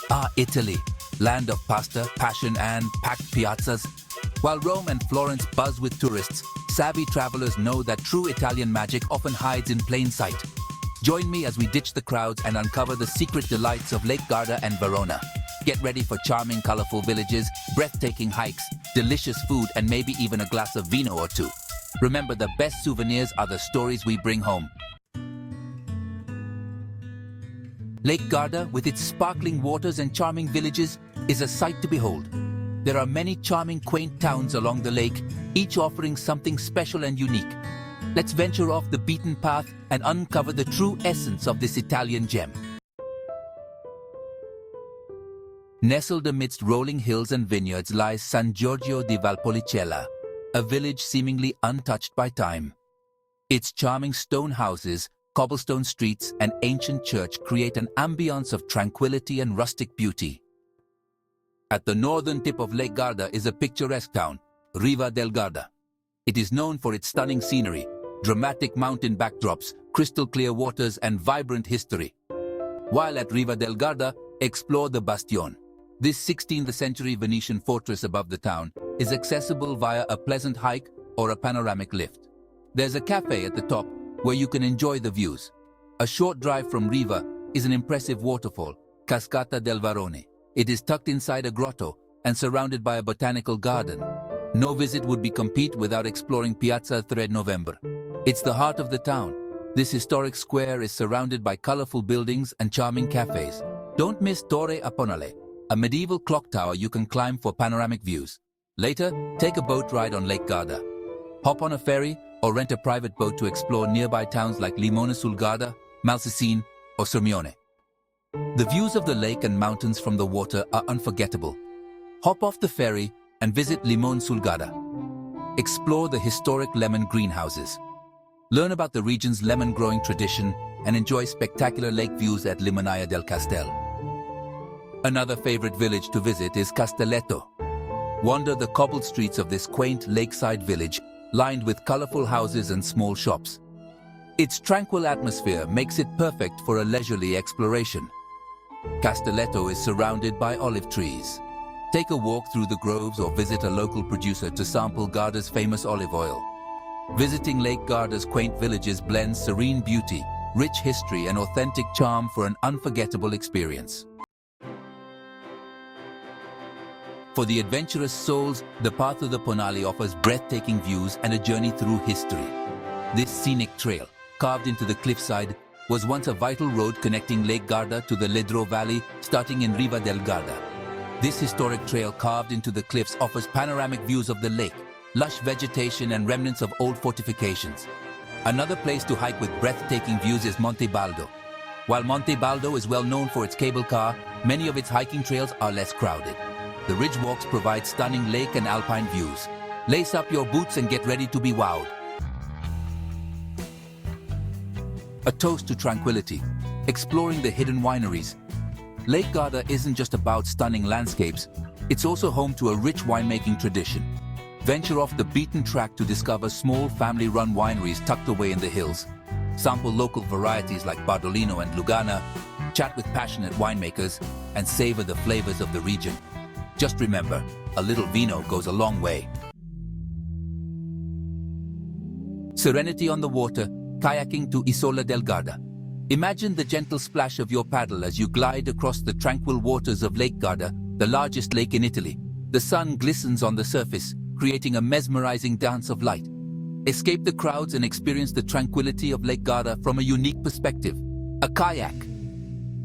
Ah, Italy, land of pasta, passion and packed piazzas. While Rome and Florence buzz with tourists, savvy travelers know that true Italian magic often hides in plain sight. Join me as we ditch the crowds and uncover the secret delights of Lake Garda and Verona. Get ready for charming, colorful villages, breathtaking hikes, delicious food, and maybe even a glass of vino or two. Remember, the best souvenirs are the stories we bring home. Lake Garda, with its sparkling waters and charming villages, is a sight to behold. There are many charming, quaint towns along the lake, each offering something special and unique. Let's venture off the beaten path and uncover the true essence of this Italian gem. Nestled amidst rolling hills and vineyards lies San Giorgio di Valpolicella, a village seemingly untouched by time. Its charming stone houses, cobblestone streets, and ancient church create an ambience of tranquility and rustic beauty. At the northern tip of Lake Garda is a picturesque town, Riva del Garda. It is known for its stunning scenery, dramatic mountain backdrops, crystal-clear waters, and vibrant history. While at Riva del Garda, explore the Bastion. This 16th-century Venetian fortress above the town is accessible via a pleasant hike or a panoramic lift. There's a cafe at the top where you can enjoy the views. A short drive from Riva is an impressive waterfall, Cascata del Varone. It is tucked inside a grotto and surrounded by a botanical garden. No visit would be complete without exploring Piazza 3 November. It's the heart of the town. This historic square is surrounded by colorful buildings and charming cafes. Don't miss Torre Aponale, a medieval clock tower you can climb for panoramic views. Later, take a boat ride on Lake Garda. Hop on a ferry or rent a private boat to explore nearby towns like Limone sul Garda, Malsicine, or Sirmione. The views of the lake and mountains from the water are unforgettable. Hop off the ferry and visit Limone sul Garda. Explore the historic lemon greenhouses. Learn about the region's lemon growing tradition and enjoy spectacular lake views at Limonaia del Castel. Another favorite village to visit is Castelletto. Wander the cobbled streets of this quaint lakeside village, lined with colorful houses and small shops. Its tranquil atmosphere makes it perfect for a leisurely exploration. Castelletto is surrounded by olive trees. Take a walk through the groves or visit a local producer to sample Garda's famous olive oil. Visiting Lake Garda's quaint villages blends serene beauty, rich history, and authentic charm for an unforgettable experience. For the adventurous souls, the path of the Ponali offers breathtaking views and a journey through history. This scenic trail, carved into the cliffside, was once a vital road connecting Lake Garda to the Ledro Valley, starting in Riva del Garda. This historic trail carved into the cliffs offers panoramic views of the lake, lush vegetation, and remnants of old fortifications. Another place to hike with breathtaking views is Monte Baldo. While Monte Baldo is well known for its cable car, many of its hiking trails are less crowded. The ridge walks provide stunning lake and alpine views. Lace up your boots and get ready to be wowed. A toast to tranquility, exploring the hidden wineries. Lake Garda isn't just about stunning landscapes, it's also home to a rich winemaking tradition. Venture off the beaten track to discover small family-run wineries tucked away in the hills. Sample local varieties like Bardolino and Lugana, chat with passionate winemakers, and savor the flavors of the region. Just remember, a little vino goes a long way. Serenity on the water, kayaking to Isola del Garda. Imagine the gentle splash of your paddle as you glide across the tranquil waters of Lake Garda, the largest lake in Italy. The sun glistens on the surface, creating a mesmerizing dance of light. Escape the crowds and experience the tranquility of Lake Garda from a unique perspective. A kayak.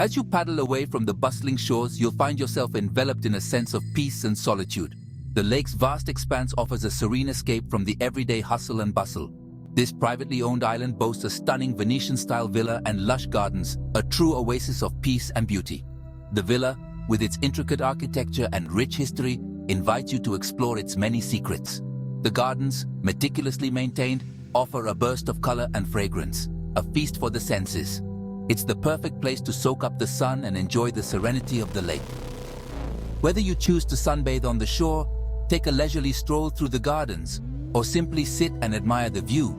As you paddle away from the bustling shores, you'll find yourself enveloped in a sense of peace and solitude. The lake's vast expanse offers a serene escape from the everyday hustle and bustle. This privately owned island boasts a stunning Venetian-style villa and lush gardens, a true oasis of peace and beauty. The villa, with its intricate architecture and rich history, invites you to explore its many secrets. The gardens, meticulously maintained, offer a burst of color and fragrance, a feast for the senses. It's the perfect place to soak up the sun and enjoy the serenity of the lake. Whether you choose to sunbathe on the shore, take a leisurely stroll through the gardens, or simply sit and admire the view,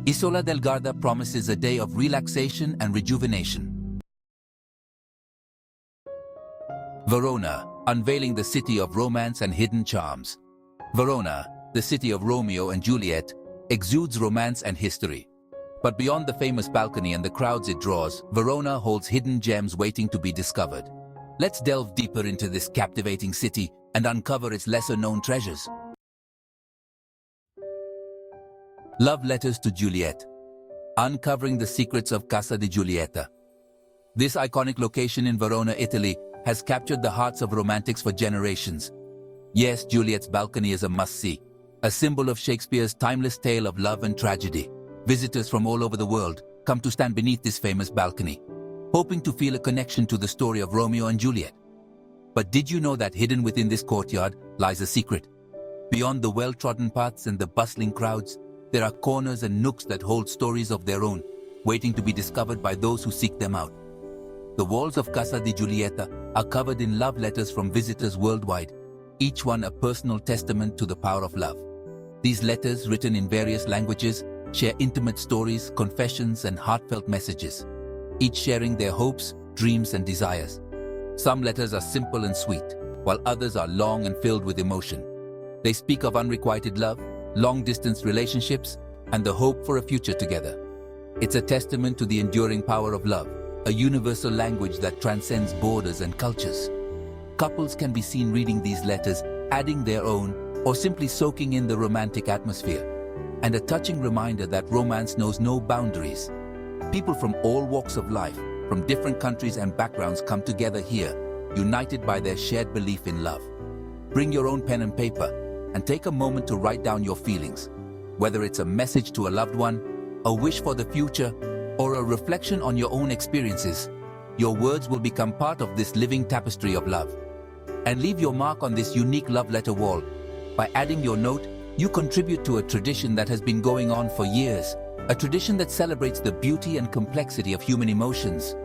Isola del Garda promises a day of relaxation and rejuvenation. Verona, unveiling the city of romance and hidden charms. Verona, the city of Romeo and Juliet, exudes romance and history. But beyond the famous balcony and the crowds it draws, Verona holds hidden gems waiting to be discovered. Let's delve deeper into this captivating city and uncover its lesser-known treasures. Love letters to Juliet. Uncovering the secrets of Casa di Giulietta. This iconic location in Verona, Italy, has captured the hearts of romantics for generations. Yes, Juliet's balcony is a must-see, a symbol of Shakespeare's timeless tale of love and tragedy. Visitors from all over the world come to stand beneath this famous balcony, hoping to feel a connection to the story of Romeo and Juliet. But did you know that hidden within this courtyard lies a secret? Beyond the well-trodden paths and the bustling crowds, there are corners and nooks that hold stories of their own, waiting to be discovered by those who seek them out. The walls of Casa di Giulietta are covered in love letters from visitors worldwide, each one a personal testament to the power of love. These letters, written in various languages, share intimate stories, confessions, and heartfelt messages, each sharing their hopes, dreams, and desires. Some letters are simple and sweet, while others are long and filled with emotion. They speak of unrequited love, long-distance relationships, and the hope for a future together. It's a testament to the enduring power of love, a universal language that transcends borders and cultures. Couples can be seen reading these letters, adding their own, or simply soaking in the romantic atmosphere. And a touching reminder that romance knows no boundaries. People from all walks of life, from different countries and backgrounds come together here, united by their shared belief in love. Bring your own pen and paper, and take a moment to write down your feelings. Whether it's a message to a loved one, a wish for the future, or a reflection on your own experiences, your words will become part of this living tapestry of love. And leave your mark on this unique love letter wall. By adding your note, you contribute to a tradition that has been going on for years, a tradition that celebrates the beauty and complexity of human emotions.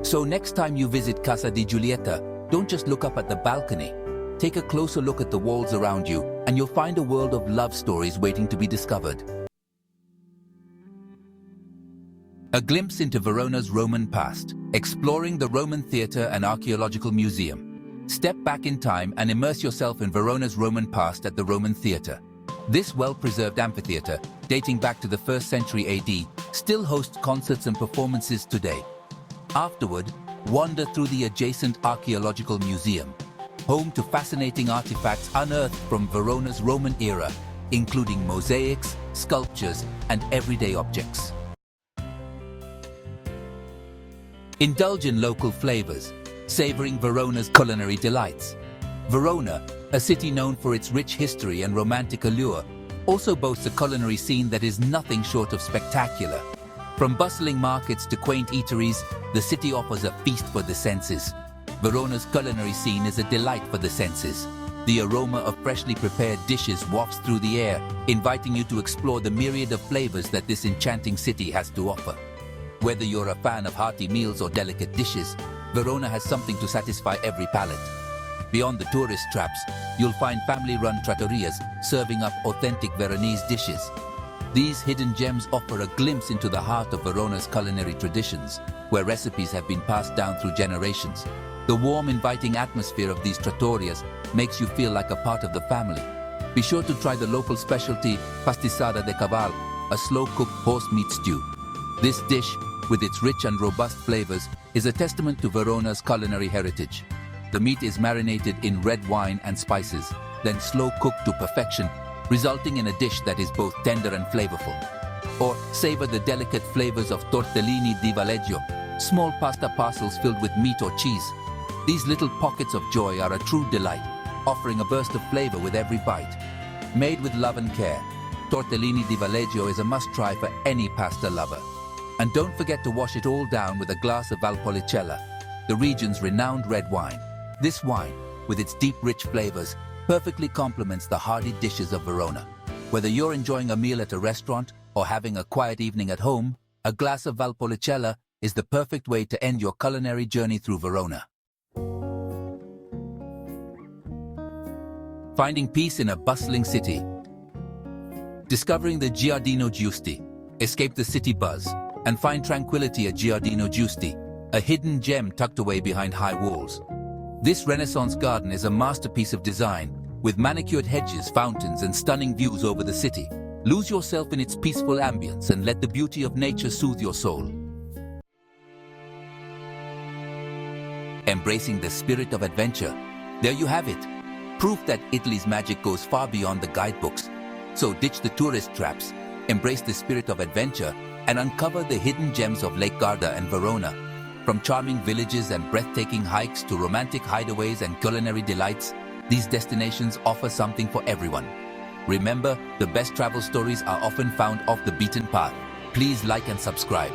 So next time you visit Casa di Giulietta, don't just look up at the balcony. Take a closer look at the walls around you, and you'll find a world of love stories waiting to be discovered. A glimpse into Verona's Roman past, exploring the Roman theatre and archaeological museum. Step back in time and immerse yourself in Verona's Roman past at the Roman theatre. This well-preserved amphitheatre, dating back to the 1st century AD, still hosts concerts and performances today. Afterward, wander through the adjacent archaeological museum, home to fascinating artifacts unearthed from Verona's Roman era, including mosaics, sculptures, and everyday objects. Indulge in local flavors, savoring Verona's culinary delights. Verona, a city known for its rich history and romantic allure, also boasts a culinary scene that is nothing short of spectacular. From bustling markets to quaint eateries, the city offers a feast for the senses. Verona's culinary scene is a delight for the senses. The aroma of freshly prepared dishes wafts through the air, inviting you to explore the myriad of flavors that this enchanting city has to offer. Whether you're a fan of hearty meals or delicate dishes, Verona has something to satisfy every palate. Beyond the tourist traps, you'll find family-run trattorias serving up authentic Veronese dishes. These hidden gems offer a glimpse into the heart of Verona's culinary traditions, where recipes have been passed down through generations. The warm, inviting atmosphere of these trattorias makes you feel like a part of the family. Be sure to try the local specialty pastisada de caval, a slow-cooked horse meat stew. This dish, with its rich and robust flavors, is a testament to Verona's culinary heritage. The meat is marinated in red wine and spices, then slow-cooked to perfection, resulting in a dish that is both tender and flavorful. Or savor the delicate flavors of tortellini di Valeggio, small pasta parcels filled with meat or cheese. These little pockets of joy are a true delight, offering a burst of flavor with every bite. Made with love and care, tortellini di Valeggio is a must-try for any pasta lover. And don't forget to wash it all down with a glass of Valpolicella, the region's renowned red wine. This wine, with its deep, rich flavors, perfectly complements the hearty dishes of Verona. Whether you're enjoying a meal at a restaurant or having a quiet evening at home, a glass of Valpolicella is the perfect way to end your culinary journey through Verona. Finding peace in a bustling city. Discovering the Giardino Giusti. Escape the city buzz and find tranquility at Giardino Giusti, a hidden gem tucked away behind high walls. This Renaissance garden is a masterpiece of design, with manicured hedges, fountains, and stunning views over the city. Lose yourself in its peaceful ambience and let the beauty of nature soothe your soul. Embracing the spirit of adventure. There you have it. Proof that Italy's magic goes far beyond the guidebooks. So ditch the tourist traps, embrace the spirit of adventure, and uncover the hidden gems of Lake Garda and Verona. From charming villages and breathtaking hikes to romantic hideaways and culinary delights, these destinations offer something for everyone. Remember, the best travel stories are often found off the beaten path. Please like and subscribe.